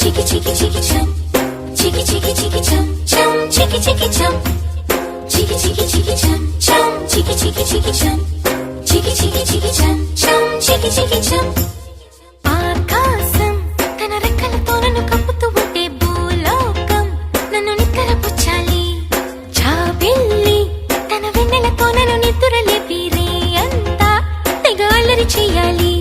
చికి చికి చికి చం చికి చికి చికి చం చం చికి చికి చం చికి చికి చికి చం చం చికి చికి చికి చం చికి చికి చికి చం చం చికి చికి చం ఆకాశం తన రెక్కలతో నన్ను కప్పుతూ ఉంటే భూలోకం నన్ను నిద్రపుచ్చాలి జాబిల్లి తన వెన్నెలతో నన్ను నిద్రలేపి రే అంతా తెగ అల్లరి చెయ్యాలి